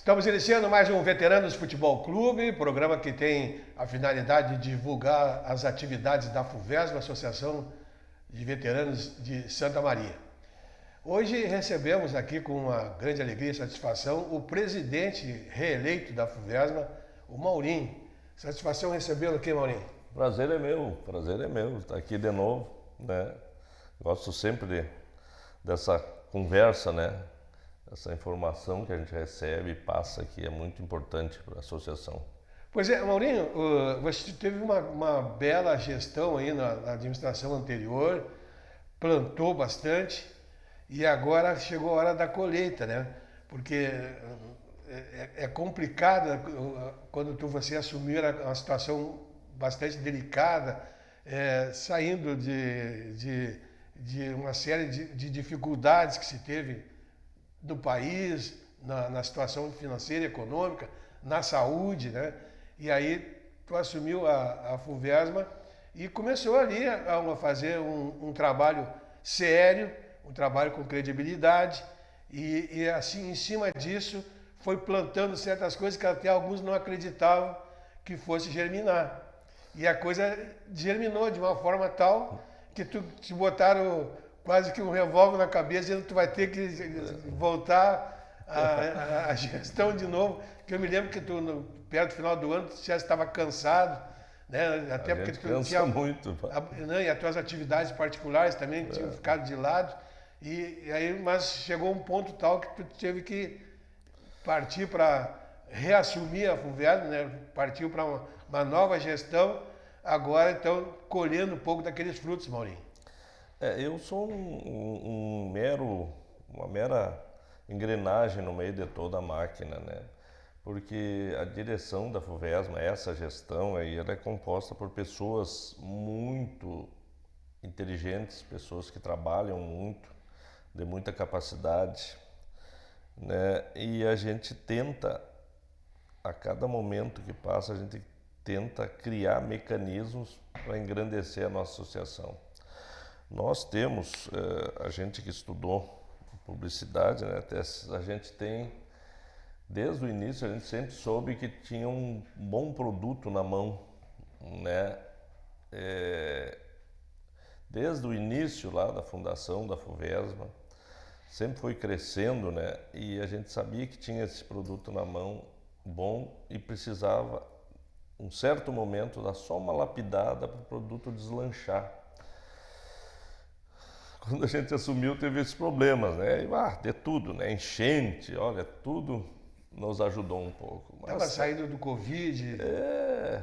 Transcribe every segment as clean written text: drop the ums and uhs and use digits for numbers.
Estamos iniciando mais um Veteranos Futebol Clube, programa que tem a finalidade de divulgar as atividades da FUVESMA, Associação de Veteranos de Santa Maria. Hoje recebemos aqui com uma grande alegria e satisfação o presidente reeleito da FUVESMA, o Maurinho. Satisfação recebê-lo aqui, Maurinho. Prazer é meu estar aqui de novo, né? Gosto sempre dessa conversa, né? Essa informação que a gente recebe e passa aqui é muito importante para a associação. Pois é, Maurinho, você teve uma bela gestão aí na administração anterior, plantou bastante e agora chegou a hora da colheita, né? Porque é complicado quando você assumir uma situação bastante delicada, saindo de uma série de dificuldades que se teve no país, na situação financeira e econômica, na saúde, né? E aí tu assumiu a FUVESMA e começou ali a fazer um trabalho sério, um trabalho com credibilidade e assim, em cima disso, foi plantando certas coisas que até alguns não acreditavam que fosse germinar. E a coisa germinou de uma forma tal que tu te botaram quase que um revólver na cabeça e tu vai ter que voltar à gestão de novo. Que eu me lembro que tu, perto do final do ano, tu já estava cansado, né? Até porque tu tinha muito. Né? E as tuas atividades particulares também tinham ficado de lado. E aí, mas chegou um ponto tal que tu teve que partir para reassumir a FUVESMA, né? Partiu para uma nova gestão, agora então colhendo um pouco daqueles frutos, Maurinho. Eu sou uma mera engrenagem no meio de toda a máquina, né? Porque a direção da FUVESMA, essa gestão aí, ela é composta por pessoas muito inteligentes, pessoas que trabalham muito, de muita capacidade, né? E a gente tenta, a cada momento que passa, a gente tenta criar mecanismos para engrandecer a nossa associação. Nós temos, a gente que estudou publicidade, né, a gente tem, desde o início, a gente sempre soube que tinha um bom produto na mão, né? Desde o início lá da fundação da FUVESMA, sempre foi crescendo, né? E a gente sabia que tinha esse produto na mão bom e precisava, um certo momento, dar só uma lapidada para o produto deslanchar. Quando a gente assumiu, teve esses problemas, né? De tudo, né? Enchente, olha, tudo nos ajudou um pouco. Estava saindo do Covid.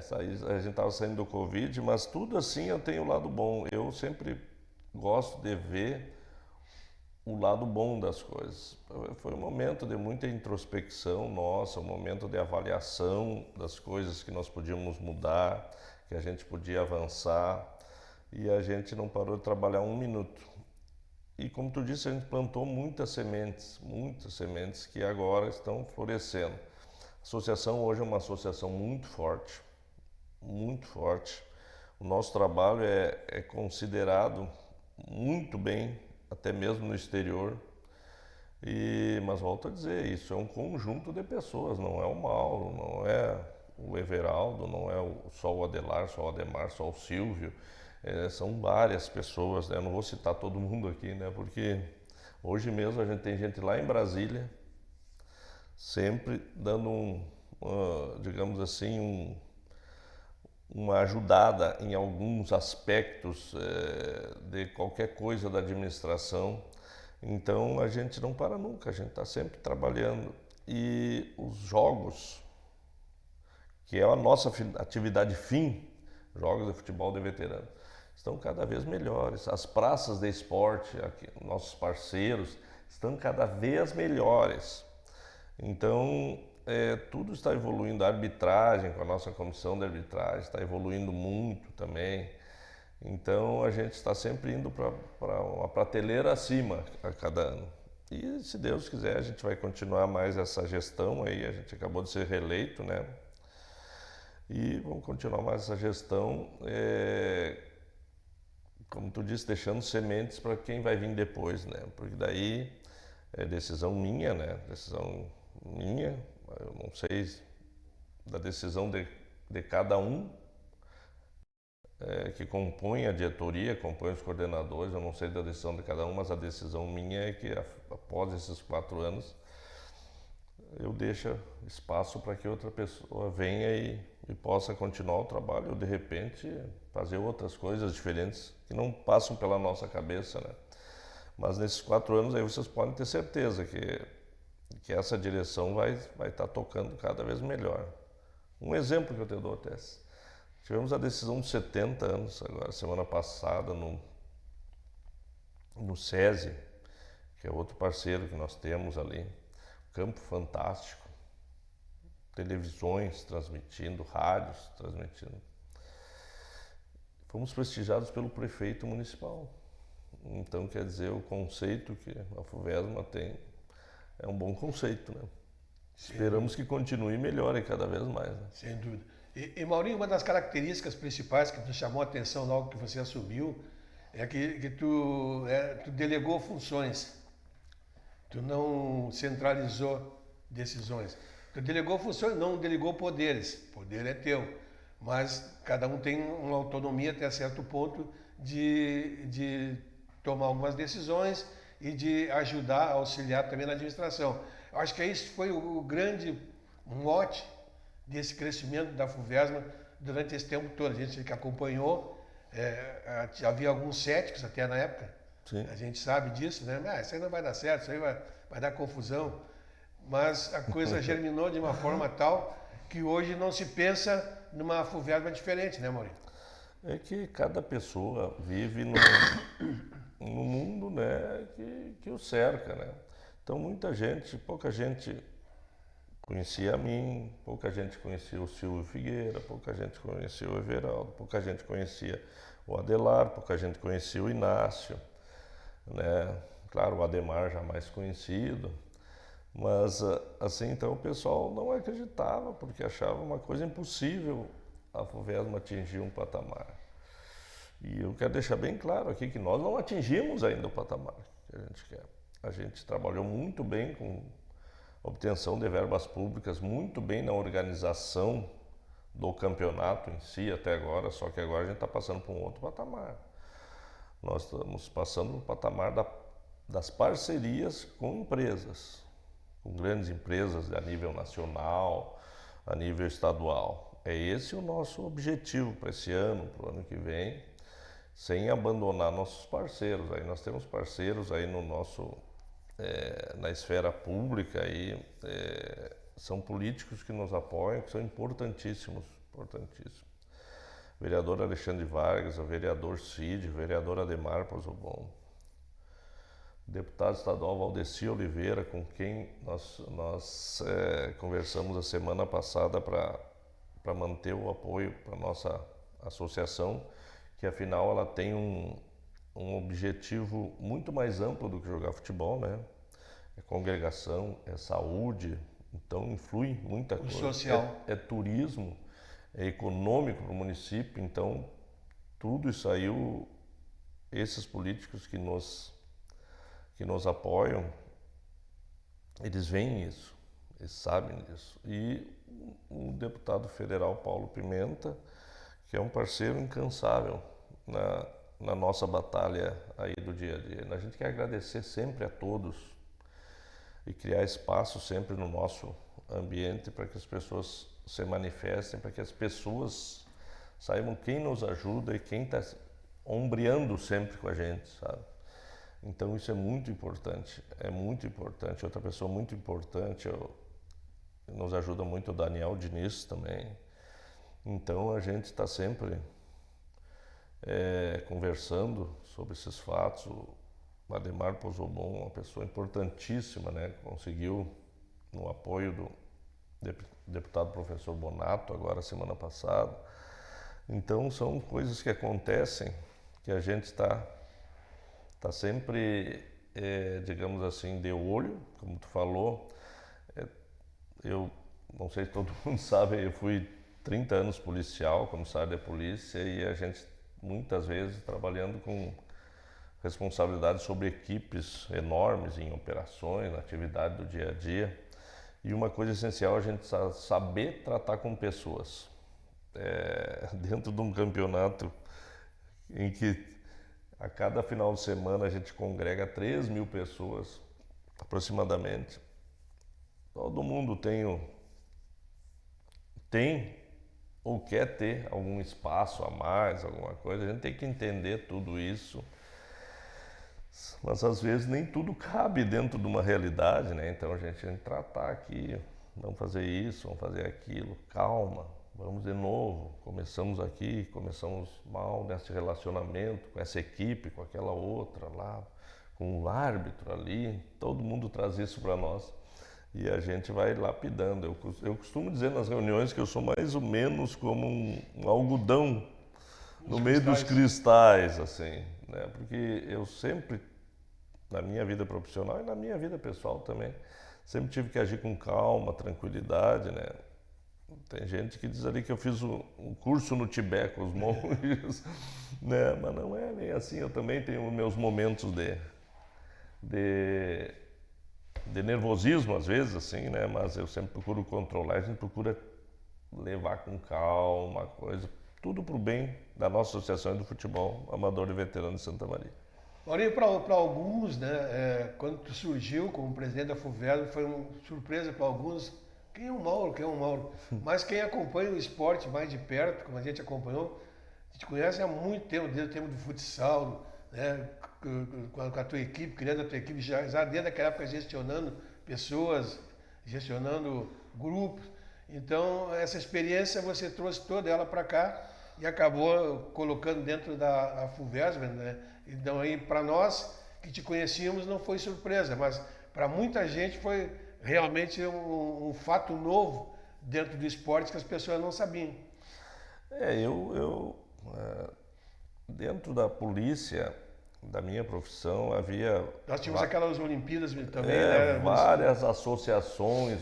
A gente estava saindo do Covid, mas tudo assim eu tenho o lado bom. Eu sempre gosto de ver o lado bom das coisas. Foi um momento de muita introspecção nossa, um momento de avaliação das coisas que nós podíamos mudar, que a gente podia avançar, e a gente não parou de trabalhar um minuto. E como tu disse, a gente plantou muitas sementes que agora estão florescendo. A associação hoje é uma associação muito forte, muito forte. O nosso trabalho é considerado muito bem, até mesmo no exterior. Mas volto a dizer, isso é um conjunto de pessoas, não é o Mauro, não é o Everaldo, não é só o Adelar, só o Ademar, só o Silvio. São várias pessoas, né? Eu não vou citar todo mundo aqui, né? Porque hoje mesmo a gente tem gente lá em Brasília, sempre dando digamos assim, uma ajudada em alguns aspectos de qualquer coisa da administração. Então a gente não para nunca, a gente está sempre trabalhando. E os jogos, que é a nossa atividade fim, jogos de futebol de veterano, estão cada vez melhores. As praças de esporte, aqui, nossos parceiros, estão cada vez melhores. Então, tudo está evoluindo. A arbitragem, com a nossa comissão de arbitragem, está evoluindo muito também. Então, a gente está sempre indo para uma prateleira acima a cada ano. E, se Deus quiser, a gente vai continuar mais essa gestão aí. A gente acabou de ser reeleito, né? E vamos continuar mais essa gestão, como tu disse, deixando sementes para quem vai vir depois, né? Porque daí é decisão minha, né? Decisão minha, eu não sei da decisão de cada um que compõe a diretoria, compõe os coordenadores, eu não sei da decisão de cada um, mas a decisão minha é que após esses 4 anos eu deixo espaço para que outra pessoa venha e possa continuar o trabalho ou de repente fazer outras coisas diferentes que não passam pela nossa cabeça, né? Mas nesses 4 anos aí vocês podem ter certeza que essa direção vai estar tocando cada vez melhor. Um exemplo que eu te dou, Tess. Tivemos a decisão dos 70 anos agora, semana passada, no SESI, que é outro parceiro que nós temos ali. Campo fantástico, televisões transmitindo, rádios transmitindo. Fomos prestigiados pelo prefeito municipal. Então, quer dizer, o conceito que a FUVESMA tem é um bom conceito, né? Esperamos que continue e melhore cada vez mais. Né? Sem dúvida. E Maurinho, uma das características principais que te chamou a atenção logo que você assumiu é que tu delegou funções. Tu não centralizou decisões. Tu delegou funções, não delegou poderes. Poder é teu. Mas cada um tem uma autonomia até certo ponto de tomar algumas decisões e de ajudar, auxiliar também na administração. Eu acho que isso foi o grande mote desse crescimento da FUVESMA durante esse tempo todo. A gente que acompanhou, havia alguns céticos até na época. Sim. A gente sabe disso, né? Isso aí não vai dar certo, isso aí vai dar confusão. Mas a coisa germinou de uma forma tal que hoje não se pensa numa FUVESMA diferente, né, Maurinho? É que cada pessoa vive no mundo, né, que o cerca, né? Então pouca gente conhecia a mim, pouca gente conhecia o Silvio Figueira, pouca gente conhecia o Everaldo, pouca gente conhecia o Adelar, pouca gente conhecia o Inácio, né? Claro, o Ademar já mais conhecido, mas assim, então o pessoal não acreditava, porque achava uma coisa impossível a FUVESMA atingir um patamar. E eu quero deixar bem claro aqui que nós não atingimos ainda o patamar que a gente quer. A gente trabalhou muito bem com obtenção de verbas públicas, muito bem na organização do campeonato em si até agora, só que agora a gente está passando por um outro patamar. Nós estamos passando no patamar das parcerias com empresas, com grandes empresas a nível nacional, a nível estadual. É esse o nosso objetivo para esse ano, para o ano que vem, sem abandonar nossos parceiros. Aí nós temos parceiros aí no nosso na esfera pública aí, são políticos que nos apoiam, que são importantíssimos. O vereador Alexandre Vargas, o vereador Cid, o vereador Ademar Pozobon, o deputado estadual Valdeci Oliveira, com quem nós conversamos a semana passada para manter o apoio para a nossa associação, que afinal ela tem um objetivo muito mais amplo do que jogar futebol, né? É congregação, é saúde, então influi muita coisa. Social. É turismo, é econômico para o município, então tudo isso aí, esses políticos que nos apoiam, eles veem isso, eles sabem disso. E o deputado federal Paulo Pimenta, que é um parceiro incansável na nossa batalha aí do dia a dia. A gente quer agradecer sempre a todos e criar espaço sempre no nosso ambiente para que as pessoas se manifestem, para que as pessoas saibam quem nos ajuda e quem está ombreando sempre com a gente, sabe? Então isso é muito importante. Outra pessoa muito importante, nos ajuda muito o Daniel Diniz também. Então a gente está sempre conversando sobre esses fatos. O Ademar Pozobon, uma pessoa importantíssima, né? Conseguiu, no apoio do deputado professor Bonato, agora semana passada. Então são coisas que acontecem, que a gente está sempre, digamos assim, de olho, como tu falou. Eu não sei se todo mundo sabe, eu fui 30 anos policial, comissário de polícia, e a gente muitas vezes trabalhando com responsabilidade sobre equipes enormes em operações, na atividade do dia a dia. E uma coisa essencial é a gente saber tratar com pessoas. Dentro de um campeonato em que a cada final de semana a gente congrega 3.000 pessoas, aproximadamente. Todo mundo tem ou quer ter algum espaço a mais, alguma coisa. A gente tem que entender tudo isso. Mas às vezes nem tudo cabe dentro de uma realidade, né? Então a gente tem que tratar aqui, não fazer isso, vamos fazer aquilo. Calma, vamos de novo. Começamos aqui, começamos mal nesse relacionamento, com essa equipe, com aquela outra lá, com o árbitro ali. Todo mundo traz isso para nós e a gente vai lapidando. Eu costumo dizer nas reuniões que eu sou mais ou menos como um algodão no meio dos cristais, assim, né? Porque eu sempre, na minha vida profissional e na minha vida pessoal também, sempre tive que agir com calma, tranquilidade, né? Tem gente que diz ali que eu fiz um curso no Tibete com os monges, né? Mas não é nem assim. Eu também tenho meus momentos de nervosismo às vezes, assim, né? Mas eu sempre procuro controlar, a gente procura levar com calma a coisa, tudo para o bem da nossa Associação do Futebol Amador e Veterano de Santa Maria. Maurinho, para alguns, né, quando tu surgiu como presidente da FUVESP, foi uma surpresa para alguns. Quem é o Mauro? Quem é o Mauro? Mas quem acompanha o esporte mais de perto, como a gente acompanhou, a gente conhece há muito tempo, desde o tempo do futsal, né, com a tua equipe, criando a tua equipe, já desde aquela época gestionando pessoas, gestionando grupos. Então, essa experiência você trouxe toda ela para cá e acabou colocando dentro da FUVESP, né? Então, aí, para nós que te conhecíamos, não foi surpresa, mas para muita gente foi realmente um fato novo dentro do esporte que as pessoas não sabiam. Dentro da polícia, da minha profissão, havia... Nós tínhamos aquelas Olimpíadas também, né? Várias associações.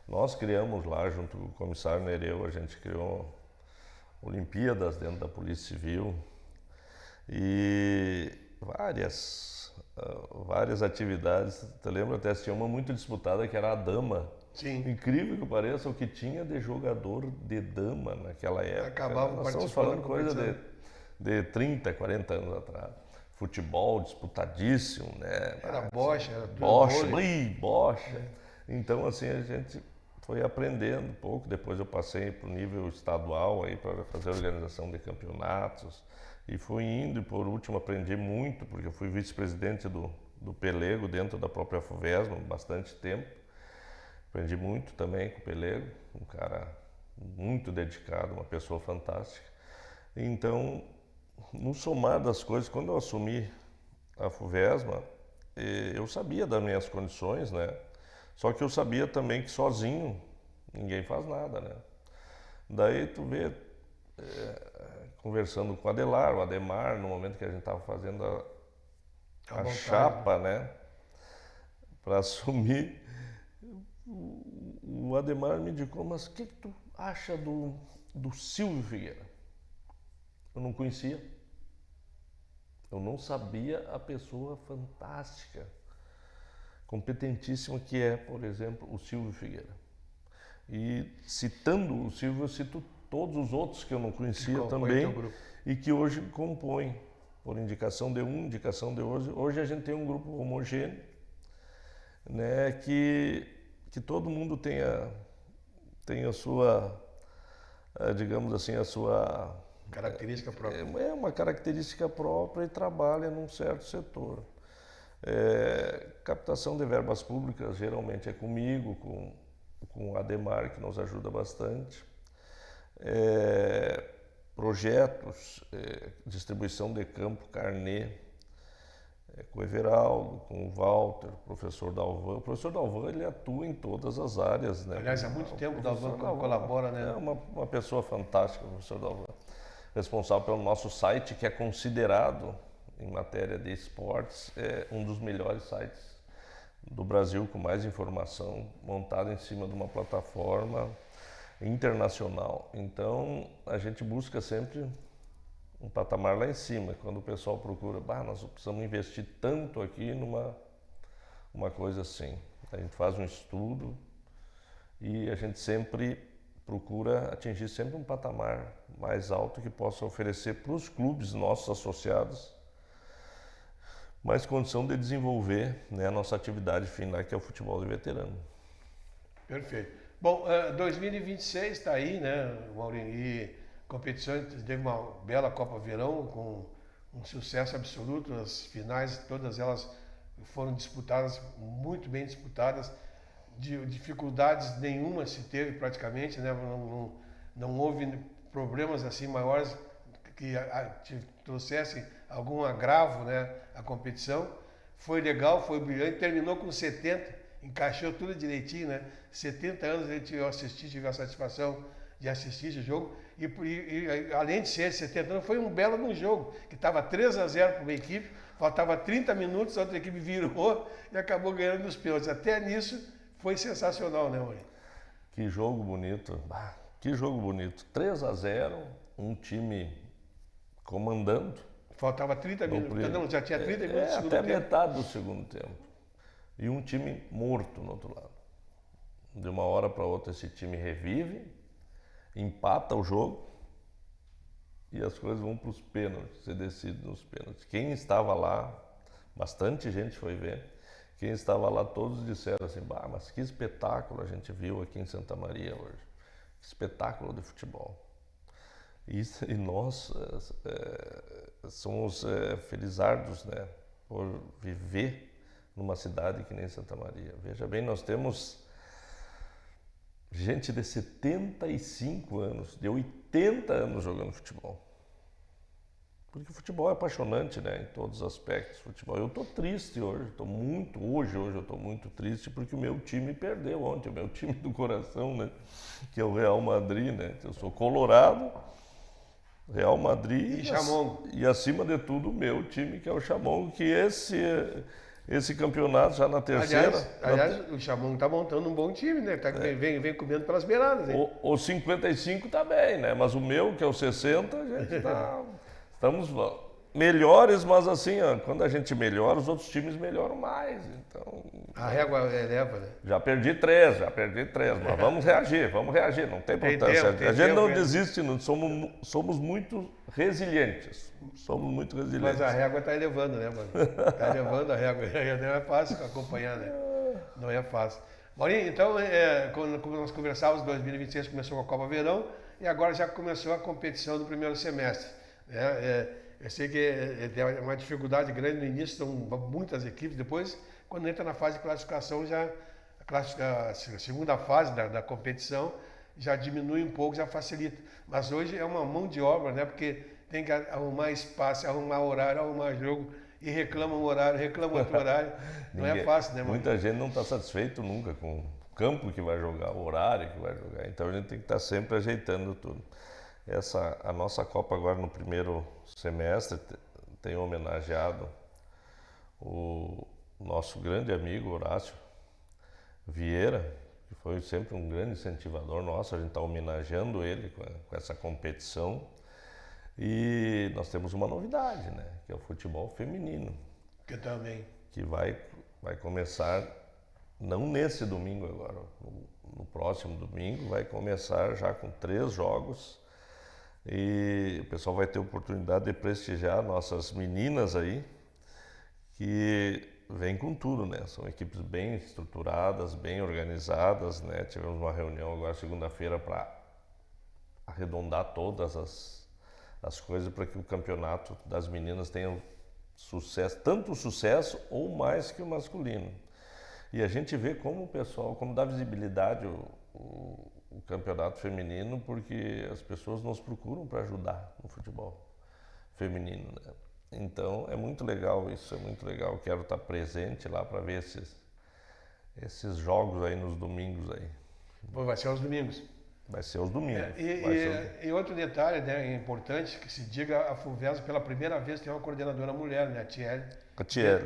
Nós criamos lá, junto com o comissário Nereu, a gente criou Olimpíadas dentro da Polícia Civil e várias atividades. Eu lembro até, tinha uma muito disputada que era a dama. Sim. Incrível que pareça, o que tinha de jogador de dama naquela época. Acabava Nós estamos falando coisa de 30, 40 anos atrás. Futebol disputadíssimo, né? Era bocha, era tudo bocha. Então, assim, a gente foi aprendendo um pouco. Depois eu passei para o nível estadual aí para fazer a organização de campeonatos. E fui indo, e por último aprendi muito, porque eu fui vice-presidente do Pelego dentro da própria FUVESP bastante tempo. Aprendi muito também com o Pelego, um cara muito dedicado, uma pessoa fantástica. Então, no somar das coisas, quando eu assumi a FUVESP, eu sabia das minhas condições, né? Só que eu sabia também que sozinho ninguém faz nada, né? Daí tu vê, conversando com o Ademar, no momento que a gente estava fazendo a chapa, né? Para assumir, o Ademar me indicou, mas o que tu acha do Silvio Figueira? Eu não conhecia. Eu não sabia a pessoa fantástica, competentíssima que é, por exemplo, o Silvio Figueira. E citando o Silvio, eu cito todos os outros que eu não conhecia também e que hoje compõem, por indicação de um, indicação de outro. Hoje a gente tem um grupo homogêneo, né, que todo mundo tem a sua, digamos assim, a sua... característica própria. É uma característica própria e trabalha num certo setor. Captação de verbas públicas geralmente é comigo, com o Ademar, que nos ajuda bastante. Projetos, distribuição de campo, carnê, com o Everaldo, com o Walter, o professor Dalvan. O professor Dalvan, ele atua em todas as áreas, né? Aliás, há muito tempo o Dalvan colabora, né? É uma pessoa fantástica, o professor Dalvan. Responsável pelo nosso site, que é considerado, em matéria de esportes, um dos melhores sites do Brasil, com mais informação, montado em cima de uma plataforma internacional. Então, a gente busca sempre um patamar lá em cima. Quando o pessoal procura, nós precisamos investir tanto aqui numa coisa assim. A gente faz um estudo, e a gente sempre procura atingir sempre um patamar mais alto que possa oferecer para os clubes nossos associados mais condição de desenvolver, né, a nossa atividade final, que é o futebol de veterano. Perfeito. Bom, 2026 está aí, né, Maurinho? E competições, teve uma bela Copa Verão com um sucesso absoluto. As finais, todas elas foram disputadas, muito bem disputadas. Dificuldades nenhuma se teve praticamente, né? Não houve problemas assim maiores que trouxessem algum agravo, né, à competição. Foi legal, foi brilhante, terminou com 70, encaixou tudo direitinho, né? 70 anos eu tive a satisfação de assistir esse jogo e além de ser 70 anos, foi um belo no jogo, que estava 3-0 para uma equipe, faltava 30 minutos, a outra equipe virou e acabou ganhando nos pênaltis. Até nisso foi sensacional, né, Maurinho? Que jogo bonito, que jogo bonito. 3-0, um time comandando. Faltava 30 minutos, não, já tinha 30 minutos do segundo até tempo. metade do segundo tempo. E um time morto no outro lado. De uma hora para outra esse time revive, empata o jogo e as coisas vão para os pênaltis, se decide nos pênaltis. Quem estava lá, bastante gente foi ver, quem estava lá todos disseram assim, mas que espetáculo a gente viu aqui em Santa Maria hoje. Que espetáculo de futebol. E nós somos felizardos, né, por viver numa cidade que nem Santa Maria. Veja bem, nós temos gente de 75 anos, de 80 anos jogando futebol. Porque o futebol é apaixonante, né, em todos os aspectos. Futebol. Eu estou triste hoje, hoje eu estou muito triste porque o meu time perdeu ontem, o meu time do coração, né, que é o Real Madrid, né. Eu sou colorado, Real Madrid e acima de tudo o meu time, que é o Chamongo, que esse campeonato já na terceira... Aliás, o Chamongo está montando um bom time, né? Vem comendo pelas beiradas. Hein? O 55 está bem, né? Mas o meu, que é o 60, a gente está... Estamos melhores, mas assim, ó, quando a gente melhora, os outros times melhoram mais. Então, a régua eleva, né? Já perdi três, mas vamos reagir, não tem importância. A gente não desiste, somos muito resilientes. Mas a régua está elevando, né, mano? Está elevando a régua. Não é fácil acompanhar, né? Não é fácil. Maurinho, então, como nós conversávamos, 2026 começou com a Copa Verão e agora já começou a competição do primeiro semestre. Eu sei que é uma dificuldade grande no início, são muitas equipes, depois, quando entra na fase de classificação, a segunda fase da competição já diminui um pouco, já facilita. Mas hoje é uma mão de obra, né? Porque tem que arrumar espaço, arrumar horário, arrumar jogo, e reclama um horário, reclama outro horário. Não é fácil, né, mano? Muita gente não está satisfeito nunca com o campo que vai jogar, o horário que vai jogar. Então a gente tem que estar sempre ajeitando tudo. A nossa Copa agora no primeiro semestre tem homenageado o nosso grande amigo Horácio Vieira, que foi sempre um grande incentivador nosso. A gente está homenageando ele com essa competição. E nós temos uma novidade, né? Que é o futebol feminino. Que também. Que vai começar, não nesse domingo agora, no próximo domingo, vai começar já com 3 jogos. E o pessoal vai ter oportunidade de prestigiar nossas meninas aí, que vêm com tudo, né? São equipes bem estruturadas, bem organizadas, né? Tivemos uma reunião agora segunda-feira para arredondar todas as coisas para que o campeonato das meninas tenha sucesso, tanto sucesso ou mais que o masculino. E a gente vê como o pessoal, como dá visibilidade o campeonato feminino, porque as pessoas nos procuram para ajudar no futebol feminino, né? Então é muito legal isso, é muito legal. Quero estar presente lá para ver esses jogos aí nos domingos aí. Vai ser aos domingos. Vai ser aos domingos. E outro detalhe, né, importante, que se diga, a FUVESA pela primeira vez tem uma coordenadora mulher, né, a Thierry.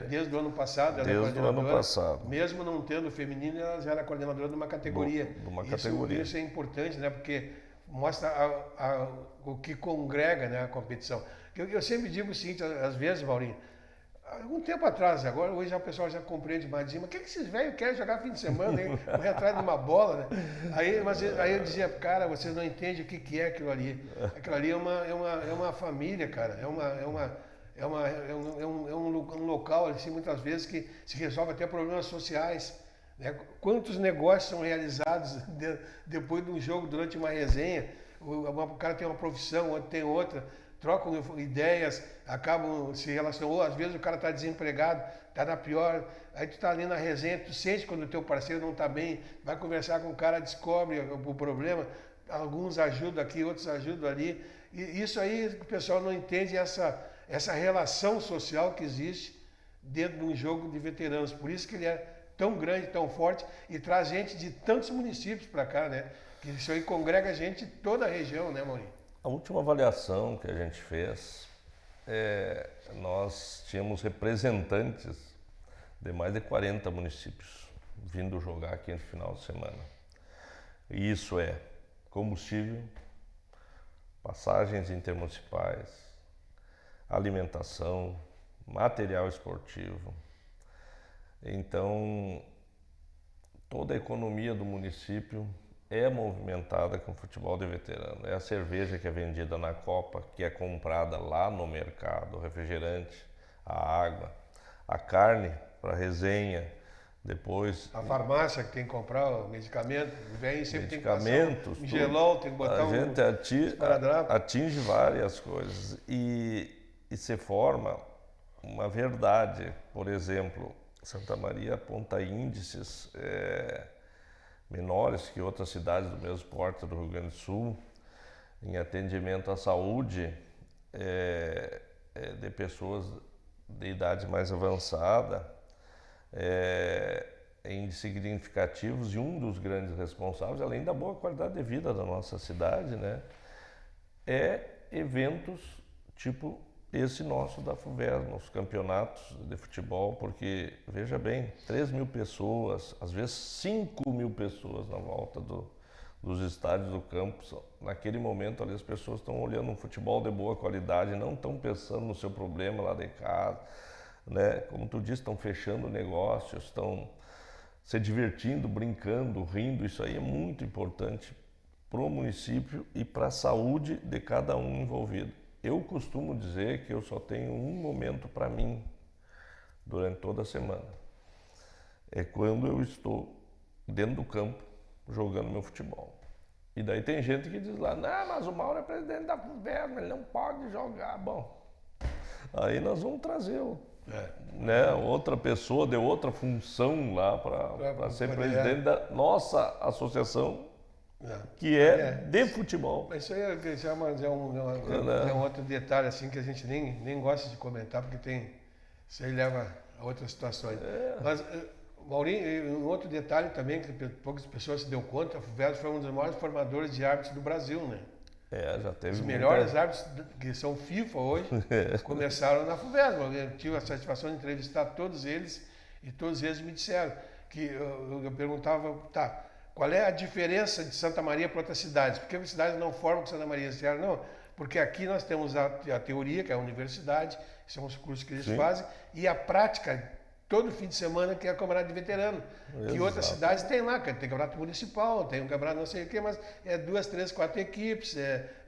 Desde o ano passado, ela é coordenadora. Mesmo não tendo feminino, ela já era coordenadora de uma categoria. Isso é importante, né, porque mostra o que congrega, né, a competição. Eu sempre digo o seguinte, às vezes, Maurinho, algum tempo atrás, agora, hoje já o pessoal já compreende mais, dizia, mas o que esses velhos querem jogar fim de semana, hein? Correr atrás de uma bola, né? Aí eu dizia, cara, vocês não entendem o que é aquilo ali. Aquilo ali é uma família, cara. É um local, assim, muitas vezes, que se resolve até problemas sociais. Né? Quantos negócios são realizados depois de um jogo, durante uma resenha? O cara tem uma profissão, o outro tem outra, trocam ideias, acabam se relacionando. Ou às vezes o cara está desempregado, está na pior, aí tu está ali na resenha, tu sente quando o teu parceiro não está bem, vai conversar com o cara, descobre o problema, alguns ajudam aqui, outros ajudam ali. E isso aí o pessoal não entende, essa relação social que existe dentro de um jogo de veteranos. Por isso que ele é tão grande, tão forte e traz gente de tantos municípios para cá, né? Que isso aí congrega gente de toda a região, né, Maurinho? A última avaliação que a gente fez, nós tínhamos representantes de mais de 40 municípios vindo jogar aqui no final de semana. E isso é combustível, passagens intermunicipais, alimentação, material esportivo. Então, toda a economia do município é movimentada com futebol de veterano. É a cerveja que é vendida na Copa, que é comprada lá no mercado, o refrigerante, a água, a carne para resenha, depois... A farmácia que tem que comprar o medicamento, vem sempre medicamentos, tem que passar um gelol, tem que botar a gente atinge várias coisas e se forma uma verdade. Por exemplo, Santa Maria aponta índices menores que outras cidades do mesmo porte do Rio Grande do Sul em atendimento à saúde de pessoas de idade mais avançada, índices significativos, e um dos grandes responsáveis, além da boa qualidade de vida da nossa cidade, né, é eventos tipo esse nosso da FUVEST, nos campeonatos de futebol, porque, veja bem, 3.000 pessoas, às vezes 5.000 pessoas na volta dos estádios do campus. Naquele momento ali as pessoas estão olhando um futebol de boa qualidade, não estão pensando no seu problema lá de casa, né? Como tu disse, estão fechando negócios, estão se divertindo, brincando, rindo. Isso aí é muito importante para o município e para a saúde de cada um envolvido. Eu costumo dizer que eu só tenho um momento para mim durante toda a semana. É quando eu estou dentro do campo jogando meu futebol. E daí tem gente que diz lá, não, mas o Mauro é presidente da FUVEST, ele não pode jogar. Bom, aí nós vamos trazer né, outra pessoa de outra função lá para ser presidente da nossa associação, que é de futebol. Isso aí é um outro detalhe assim que a gente nem gosta de comentar, porque isso aí leva a outras situações. Mas, Maurinho, um outro detalhe também que poucas pessoas se deu conta, a FUVEST foi um dos maiores formadores de árbitros do Brasil, né? Já teve os melhores árbitros que são FIFA hoje começaram na FUVEST. Eu tive a satisfação de entrevistar todos eles e todos eles me disseram que eu perguntava, tá, qual é a diferença de Santa Maria para outras cidades? Por que as cidades não formam com Santa Maria? Eles disseram, não, porque aqui nós temos a teoria, que é a universidade, que são os cursos que eles fazem, e a prática, todo fim de semana, que é a campeonato de veterano. Exato. Que outras cidades tem lá, tem campeonato municipal, tem um campeonato não sei o quê, mas é 2, 3, 4 equipes,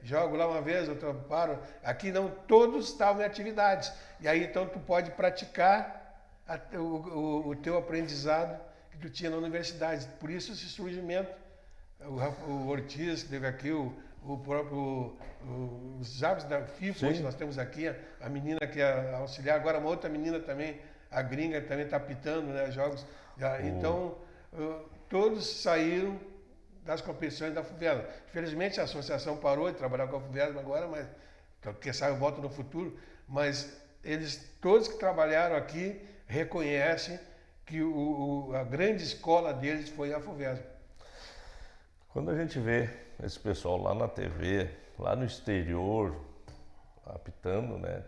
jogo lá uma vez, outra paro. Aqui não, todos estavam em atividades. E aí então tu pode praticar o teu aprendizado que tu tinha na universidade. Por isso esse surgimento, o Ortiz que teve aqui, o próprio os árbitros da FIFA, hoje nós temos aqui a menina que é auxiliar, agora uma outra menina também, a gringa também está apitando, né, jogos. Então, todos saíram das competições da FUVEST. Infelizmente a associação parou de trabalhar com a FUVEST agora, mas quem sabe volta no futuro, mas eles todos que trabalharam aqui reconhecem que a grande escola deles foi a FUVEST. Quando a gente vê esse pessoal lá na TV, lá no exterior, apitando, né?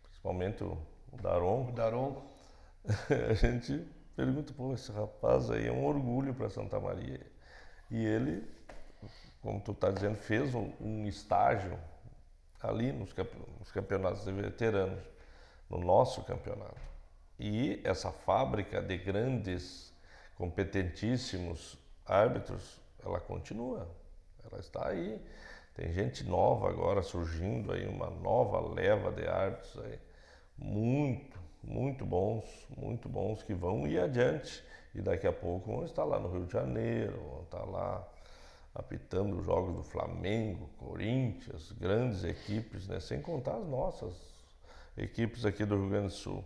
Principalmente o Daronco. O Daronco. A gente pergunta, pô, esse rapaz aí é um orgulho para Santa Maria. E ele, como tu está dizendo, fez um estágio ali nos campeonatos de veteranos, no nosso campeonato. E essa fábrica de grandes, competentíssimos árbitros, ela continua, ela está aí. Tem gente nova agora surgindo aí, uma nova leva de árbitros aí, muito bons que vão ir adiante. E daqui a pouco vão estar lá no Rio de Janeiro, vão estar lá apitando os jogos do Flamengo, Corinthians, grandes equipes, né? Sem contar as nossas equipes aqui do Rio Grande do Sul.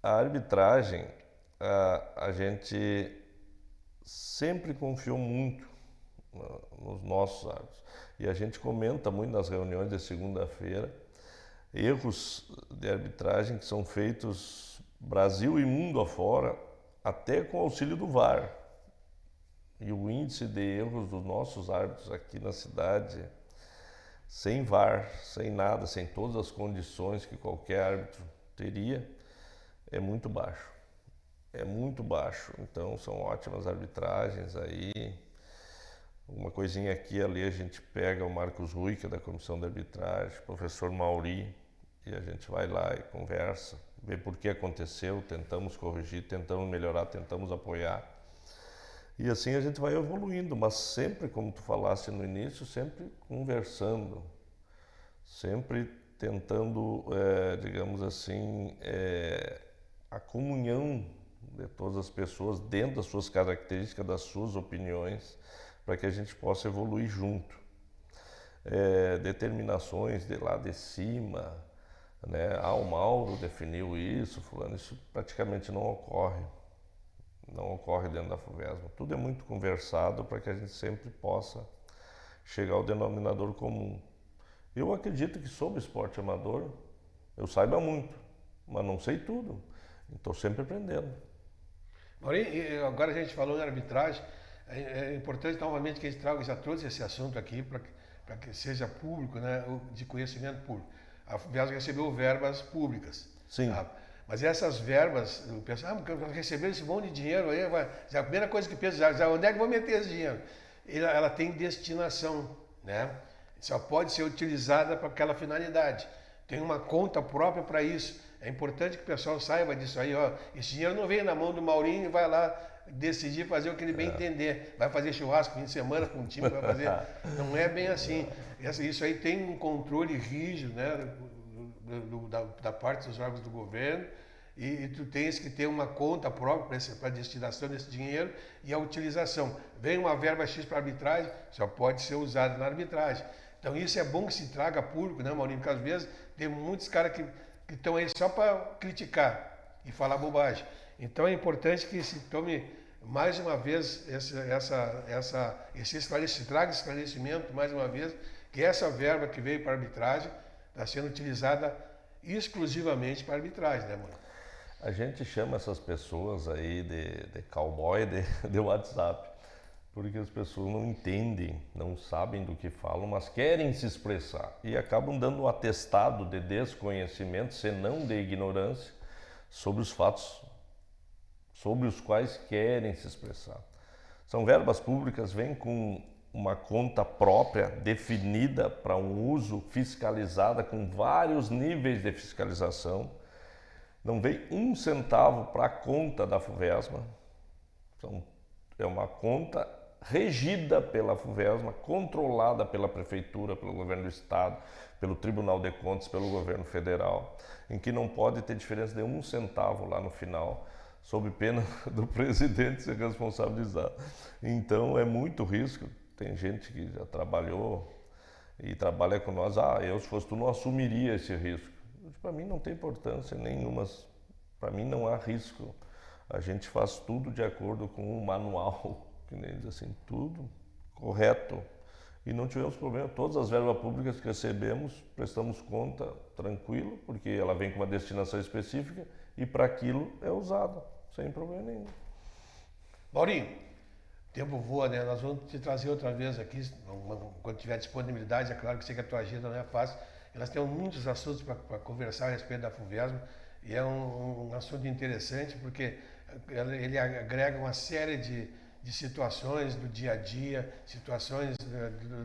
A arbitragem, a gente sempre confiou muito nos nossos árbitros. E a gente comenta muito nas reuniões de segunda-feira erros de arbitragem que são feitos Brasil e mundo afora, até com auxílio do VAR. E o índice de erros dos nossos árbitros aqui na cidade, sem VAR, sem nada, sem todas as condições que qualquer árbitro teria, é muito baixo. É muito baixo. Então são ótimas arbitragens aí. Uma coisinha aqui e ali a gente pega o Marcos Rui, que é da comissão de arbitragem, o professor Mauri, e a gente vai lá e conversa, vê por que aconteceu, tentamos corrigir, tentamos melhorar, tentamos apoiar. E assim a gente vai evoluindo, mas sempre, como tu falaste no início, sempre conversando, sempre tentando, digamos assim, a comunhão de todas as pessoas dentro das suas características, das suas opiniões, para que a gente possa evoluir junto. Determinações de lá de cima, né? O Mauro definiu isso, fulano, isso praticamente não ocorre. Não ocorre dentro da FUVESMA. Tudo é muito conversado para que a gente sempre possa chegar ao denominador comum. Eu acredito que sobre esporte amador eu saiba muito, mas não sei tudo. Estou sempre aprendendo. Maurinho, agora a gente falou em arbitragem, é importante novamente que a gente já trouxe esse assunto aqui para que seja público, né, de conhecimento público. A FUVESMA recebeu verbas públicas. Sim. Tá? Mas essas verbas, o pessoal, receber esse monte de dinheiro aí, já a primeira coisa que pensa, já onde é que eu vou meter esse dinheiro? Ela tem destinação, né? Só pode ser utilizada para aquela finalidade. Tem uma conta própria para isso. É importante que o pessoal saiba disso aí, ó. Esse dinheiro não vem na mão do Maurinho e vai lá decidir fazer o que ele bem entender. Vai fazer churrasco fim de semana com o time, vai fazer. Não é bem assim. Isso aí tem um controle rígido, né? Da parte dos órgãos do governo, e tu tens que ter uma conta própria para a destinação desse dinheiro e a utilização. Vem uma verba X para arbitragem, só pode ser usada na arbitragem. Então isso é bom que se traga a público, né, Maurinho? Porque às vezes tem muitos caras que estão aí só para criticar e falar bobagem. Então é importante que se tome mais uma vez esse esclarecimento, mais uma vez, que essa verba que veio para a arbitragem está sendo utilizada exclusivamente para arbitragem, né, mano? A gente chama essas pessoas aí de cowboy de WhatsApp, porque as pessoas não entendem, não sabem do que falam, mas querem se expressar e acabam dando um atestado de desconhecimento, senão de ignorância, sobre os fatos sobre os quais querem se expressar. São verbas públicas, vêm com uma conta própria definida para um uso fiscalizada com vários níveis de fiscalização. Não vem um centavo para a conta da FUVESMA. Então, é uma conta regida pela FUVESMA, controlada pela Prefeitura, pelo Governo do Estado, pelo Tribunal de Contas, pelo Governo Federal, em que não pode ter diferença de um centavo lá no final, sob pena do presidente ser responsabilizado. Então, é muito risco. Tem gente que já trabalhou e trabalha com nós. Eu, se fosse tu, não assumiria esse risco. Para mim não tem importância nenhuma, para mim não há risco. A gente faz tudo de acordo com o manual, que nem diz assim, tudo correto. E não tivemos problema. Todas as verbas públicas que recebemos, prestamos conta tranquilo, porque ela vem com uma destinação específica e para aquilo é usada, sem problema nenhum. Maurinho, o tempo voa, né? Nós vamos te trazer outra vez aqui, quando tiver disponibilidade. É claro que sei que a tua agenda não é fácil. E nós temos muitos assuntos para conversar a respeito da FUVESMA, e é um assunto interessante, porque ele agrega uma série de situações do dia a dia, situações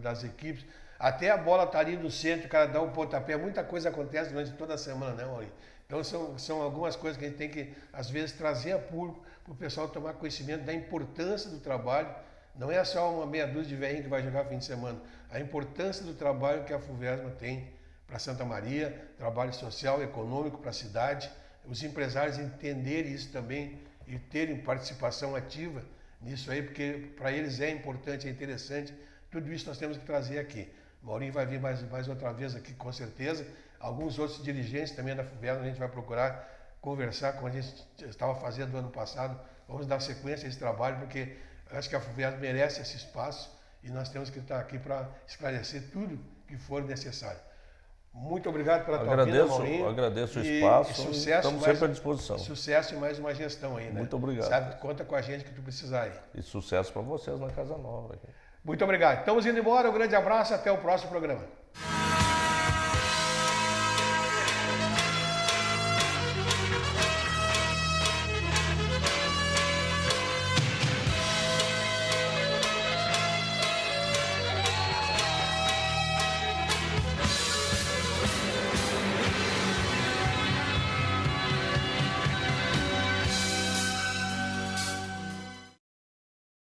das equipes. Até a bola tá ali no centro, o cara dá um pontapé, muita coisa acontece durante toda a semana, né, Maurinho? Então são algumas coisas que a gente tem que, às vezes, trazer a público para o pessoal tomar conhecimento da importância do trabalho. Não é só uma meia dúzia de velhinho que vai jogar fim de semana. A importância do trabalho que a FUVESMA tem para Santa Maria, trabalho social, econômico para a cidade. Os empresários entenderem isso também e terem participação ativa nisso aí, porque para eles é importante, é interessante. Tudo isso nós temos que trazer aqui. Maurinho vai vir mais outra vez aqui, com certeza. Alguns outros dirigentes também da FUVESMA, a gente vai procurar conversar, como a gente estava fazendo no ano passado. Vamos dar sequência a esse trabalho, porque acho que a FUVESMA merece esse espaço e nós temos que estar aqui para esclarecer tudo que for necessário. Muito obrigado pela tua vinda, Maurinho. Agradeço o espaço. Sucesso, estamos sempre à disposição. Sucesso e mais uma gestão aí, né? Muito obrigado. Sabe, conta com a gente que tu precisar aí. E sucesso para vocês na Casa Nova. Muito obrigado. Estamos indo embora. Um grande abraço. Até o próximo programa.